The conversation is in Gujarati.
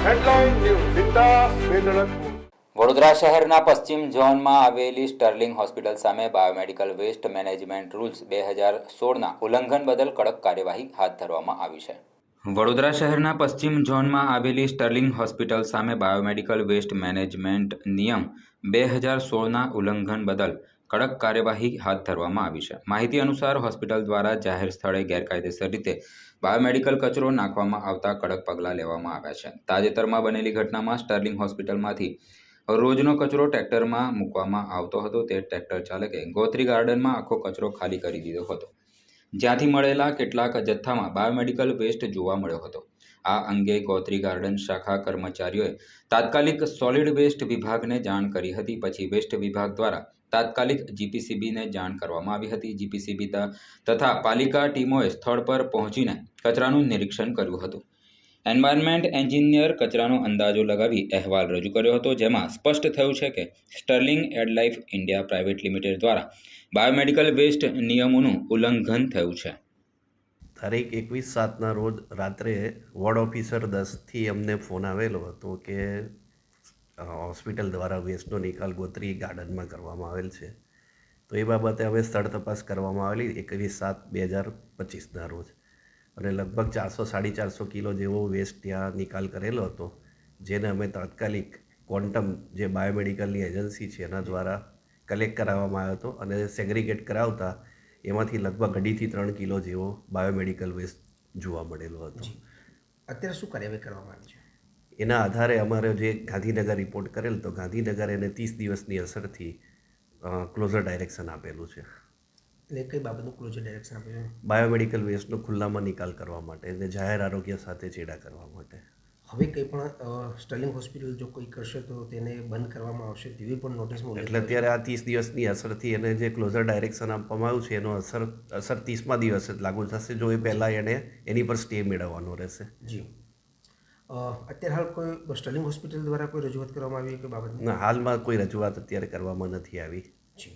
हेडलाइन न्यूज ઝીંડા વેદળતપુર વડોદરા શહેરના પશ્ચિમ ઝોનમાં આવેલી સ્ટર્લિંગ હોસ્પિટલ સામે બાયોમેડિકલ વેસ્ટ મેનેજમેન્ટ રૂલ્સ 2016ના ઉલ્લંઘન બદલ કડક કાર્યવાહી હાથ ધરવામાં આવી છે. વડોદરા શહેરના પશ્ચિમ ઝોનમાં આવેલી સ્ટર્લિંગ હોસ્પિટલ સામે બાયોમેડિકલ વેસ્ટ મેનેજમેન્ટ નિયમ 2016ના ઉલ્લંઘન બદલ કડક કાર્યવાહી હાથ ધરવામાં આવી છે. માહિતી અનુસાર હોસ્પિટલ દ્વારા જાહેર સ્થળે ગેરકાયદેસર રીતે બાયોમેડિકલ કચરો નાખવામાં આવતા કડક પગલાં લેવામાં આવ્યા છે. તાજેતરમાં બનેલી ઘટનામાં સ્ટર્લિંગ હોસ્પિટલમાંથી રોજનો કચરો ટ્રેક્ટરમાં મૂકવામાં આવતો હતો. તે ટ્રેક્ટર ચાલકે ગોત્રી ગાર્ડનમાં આખો કચરો ખાલી કરી દીધો હતો, જ્યાંથી મળેલા કેટલાક જથ્થામાં બાયોમેડિકલ વેસ્ટ જોવા મળ્યો હતો. આ અંગે ગોત્રી ગાર્ડન શાખા કર્મચારીઓએ તાત્કાલિક સોલિડ વેસ્ટ વિભાગને જાણ કરી હતી. પછી વેસ્ટ વિભાગ દ્વારા તાત્કાલિક જીપીસીબીને જાણ કરવામાં આવી હતી. જીપીસીબી તથા પાલિકા ટીમોએ સ્થળ પર પહોંચીને કચરાનું નિરીક્ષણ કર્યું હતું. એન્વાયરમેન્ટ એન્જિનિયર કચરાનો અંદાજો લગાવી અહેવાલ રજૂ કર્યો હતો, જેમાં સ્પષ્ટ થયું છે કે સ્ટર્લિંગ એડલાઇફ ઇન્ડિયા પ્રાઇવેટ લિમિટેડ દ્વારા બાયોમેડિકલ વેસ્ટ નિયમોનું ઉલ્લંઘન થયું છે. તારીખ 21/7ના રોજ રાત્રે વોર્ડ ઓફિસર 10થી અમને ફોન આવેલો હતો કે હોસ્પિટલ દ્વારા વેસ્ટનો નિકાલ ગોત્રી ગાર્ડનમાં કરવામાં આવેલ છે. તો એ બાબતે હવે સ્થળ તપાસ કરવામાં આવેલી 21/7/2025ના રોજ, અને લગભગ 400-450 કિલો જેવો વેસ્ટ ત્યાં નિકાલ કરેલો હતો, જેને અમે તાત્કાલિક ક્વોન્ટમ જે બાયોમેડિકલની એજન્સી છે એના દ્વારા કલેક્ટ કરાવવામાં આવ્યો હતો, અને સેગ્રીગેટ કરાવતા એમાંથી લગભગ 2.5થી 3 કિલો જેવો બાયોમેડિકલ વેસ્ટ જોવા મળેલો હતો. અત્યારે શું કાર્યવાહી કરવામાં આવી છે? એના આધારે અમારે જે ગાંધીનગર રિપોર્ટ કરેલ, તો ગાંધીનગર એને 30 દિવસની અસરથી ક્લોઝર ડાયરેક્શન આપેલું છે. એટલે કઈ બાબતનું ક્લોઝર ડાયરેક્શન આપ્યું છે? બાયોમેડિકલ વેસ્ટનો ખુલ્લામાં નિકાલ કરવા માટે અને જાહેર આરોગ્ય સાથે ચેડા કરવા માટે. હવે કંઈ પણ સ્ટર્લિંગ હોસ્પિટલ જો કોઈ કરશે તો તેને બંધ કરવામાં આવશે તેવી પણ નોટિસમાં ઉલ્લેખ એટલે અત્યારે આ 30 દિવસની અસરથી એને જે ક્લોઝર ડાયરેક્શન આપવામાં આવ્યું છે એનો અસર 30મા દિવસે જ લાગુ થશે. જો એ પહેલાં એણે એની પર સ્ટે મેળવવાનો રહેશે. જી. અત્યારે હાલ કોઈ સ્ટર્લિંગ હોસ્પિટલ દ્વારા કોઈ રજૂઆત કરવામાં આવી કે બાબતમાં? હાલમાં કોઈ રજૂઆત અત્યારે કરવામાં નથી આવી. જી.